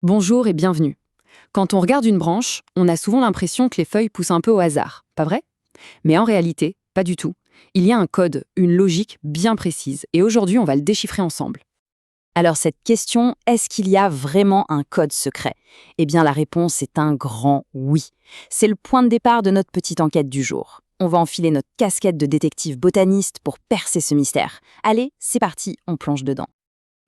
Bonjour et bienvenue. Quand on regarde une branche, on a souvent l'impression que les feuilles poussent un peu au hasard, pas vrai? Mais en réalité, pas du tout. Il y a un code, une logique bien précise, et aujourd'hui on va le déchiffrer ensemble. Alors cette question, est-ce qu'il y a vraiment un code secret? Eh bien la réponse est un grand oui. C'est le point de départ de notre petite enquête du jour. On va enfiler notre casquette de détective botaniste pour percer ce mystère. Allez, c'est parti, on plonge dedans.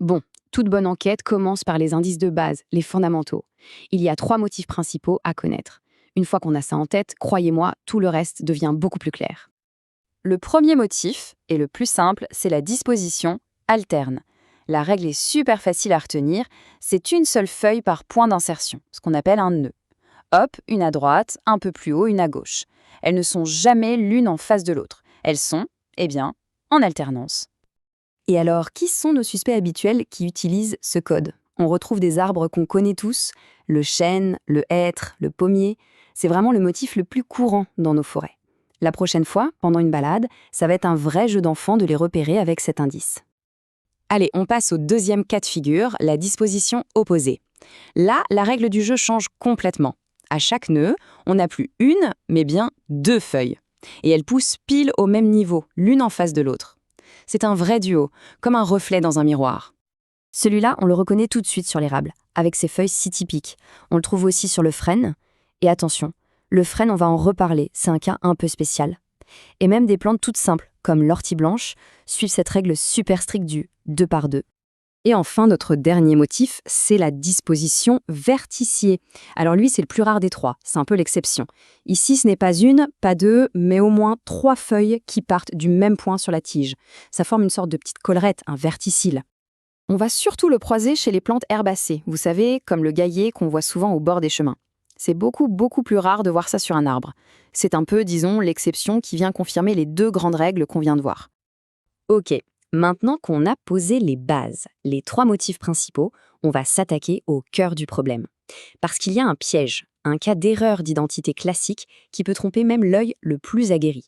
Bon, toute bonne enquête commence par les indices de base, les fondamentaux. Il y a 3 motifs principaux à connaître. Une fois qu'on a ça en tête, croyez-moi, tout le reste devient beaucoup plus clair. Le premier motif, et le plus simple, c'est la disposition alterne. La règle est super facile à retenir, c'est une seule feuille par point d'insertion, ce qu'on appelle un nœud. Hop, une à droite, un peu plus haut, une à gauche. Elles ne sont jamais l'une en face de l'autre. Elles sont, eh bien, en alternance. Et alors, qui sont nos suspects habituels qui utilisent ce code? On retrouve des arbres qu'on connaît tous, le chêne, le hêtre, le pommier. C'est vraiment le motif le plus courant dans nos forêts. La prochaine fois, pendant une balade, ça va être un vrai jeu d'enfant de les repérer avec cet indice. Allez, on passe au deuxième cas de figure, la disposition opposée. Là, la règle du jeu change complètement. À chaque nœud, on n'a plus une, mais bien deux feuilles. Et elles poussent pile au même niveau, l'une en face de l'autre. C'est un vrai duo, comme un reflet dans un miroir. Celui-là, on le reconnaît tout de suite sur l'érable, avec ses feuilles si typiques. On le trouve aussi sur le frêne. Et attention, le frêne, on va en reparler, c'est un cas un peu spécial. Et même des plantes toutes simples, comme l'ortie blanche, suivent cette règle super stricte du 2 par 2. Et enfin, notre dernier motif, c'est la disposition verticier. Alors lui, c'est le plus rare des trois, c'est un peu l'exception. Ici, ce n'est pas une, pas deux, mais au moins 3 feuilles qui partent du même point sur la tige. Ça forme une sorte de petite collerette, un verticille. On va surtout le croiser chez les plantes herbacées, vous savez, comme le gaillet qu'on voit souvent au bord des chemins. C'est beaucoup plus rare de voir ça sur un arbre. C'est un peu, disons, l'exception qui vient confirmer les 2 grandes règles qu'on vient de voir. Ok, maintenant qu'on a posé les bases, les 3 motifs principaux, on va s'attaquer au cœur du problème. Parce qu'il y a un piège, un cas d'erreur d'identité classique qui peut tromper même l'œil le plus aguerri.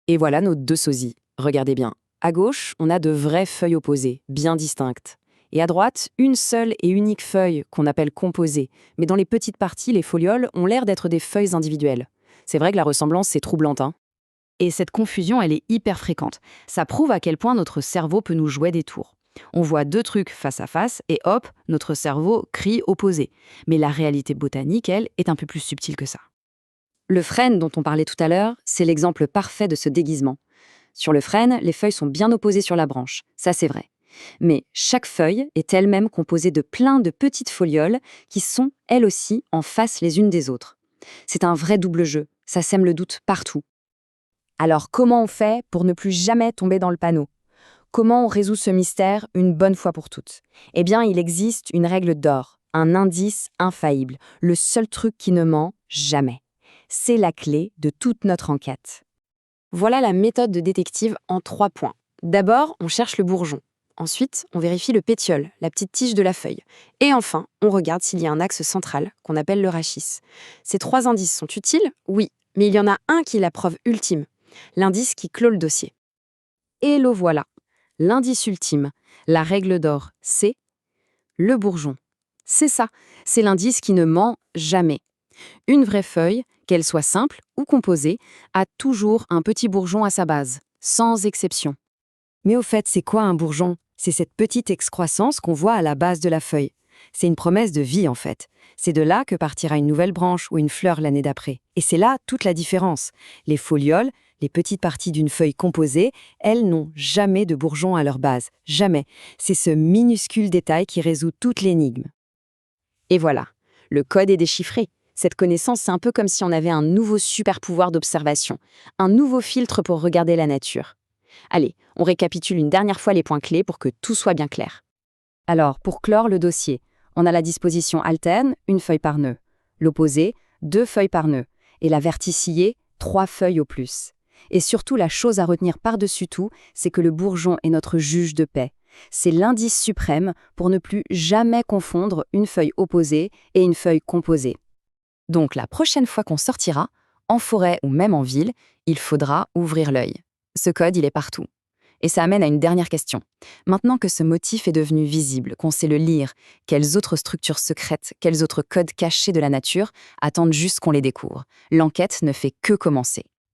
Et voilà nos 2 sosies. Regardez bien. À gauche, on a de vraies feuilles opposées, bien distinctes. Et à droite, une seule et unique feuille qu'on appelle composée. Mais dans les petites parties, les folioles ont l'air d'être des feuilles individuelles. C'est vrai que la ressemblance, est troublante, hein. Et cette confusion, elle est hyper fréquente. Ça prouve à quel point notre cerveau peut nous jouer des tours. On voit 2 trucs face à face et hop, notre cerveau crie opposé. Mais la réalité botanique, elle, est un peu plus subtile que ça. Le frêne dont on parlait tout à l'heure, c'est l'exemple parfait de ce déguisement. Sur le frêne, les feuilles sont bien opposées sur la branche, ça c'est vrai. Mais chaque feuille est elle-même composée de plein de petites folioles qui sont, elles aussi, en face les unes des autres. C'est un vrai double jeu, ça sème le doute partout. Alors comment on fait pour ne plus jamais tomber dans le panneau? Comment on résout ce mystère une bonne fois pour toutes? Eh bien, il existe une règle d'or, un indice infaillible, le seul truc qui ne ment jamais. C'est la clé de toute notre enquête. Voilà la méthode de détective en 3 points. D'abord, on cherche le bourgeon. Ensuite, on vérifie le pétiole, la petite tige de la feuille. Et enfin, on regarde s'il y a un axe central, qu'on appelle le rachis. Ces 3 indices sont utiles? Oui, mais il y en a un qui est la preuve ultime, l'indice qui clôt le dossier. Et le voilà, l'indice ultime, la règle d'or, c'est le bourgeon. C'est ça, c'est l'indice qui ne ment jamais. Une vraie feuille, qu'elle soit simple ou composée, a toujours un petit bourgeon à sa base, sans exception. Mais au fait, c'est quoi un bourgeon? C'est cette petite excroissance qu'on voit à la base de la feuille. C'est une promesse de vie en fait. C'est de là que partira une nouvelle branche ou une fleur l'année d'après. Et c'est là toute la différence. Les folioles, les petites parties d'une feuille composée, elles n'ont jamais de bourgeon à leur base. Jamais. C'est ce minuscule détail qui résout toute l'énigme. Et voilà, le code est déchiffré. Cette connaissance, c'est un peu comme si on avait un nouveau super pouvoir d'observation, un nouveau filtre pour regarder la nature. Allez, on récapitule une dernière fois les points clés pour que tout soit bien clair. Alors, pour clore le dossier, on a la disposition alterne, une feuille par nœud. L'opposé, 2 feuilles par nœud. Et la verticillée, 3 feuilles au plus. Et surtout, la chose à retenir par-dessus tout, c'est que le bourgeon est notre juge de paix. C'est l'indice suprême pour ne plus jamais confondre une feuille opposée et une feuille composée. Donc la prochaine fois qu'on sortira, en forêt ou même en ville, il faudra ouvrir l'œil. Ce code, il est partout. Et ça amène à une dernière question. Maintenant que ce motif est devenu visible, qu'on sait le lire, quelles autres structures secrètes, quels autres codes cachés de la nature attendent juste qu'on les découvre? L'enquête ne fait que commencer.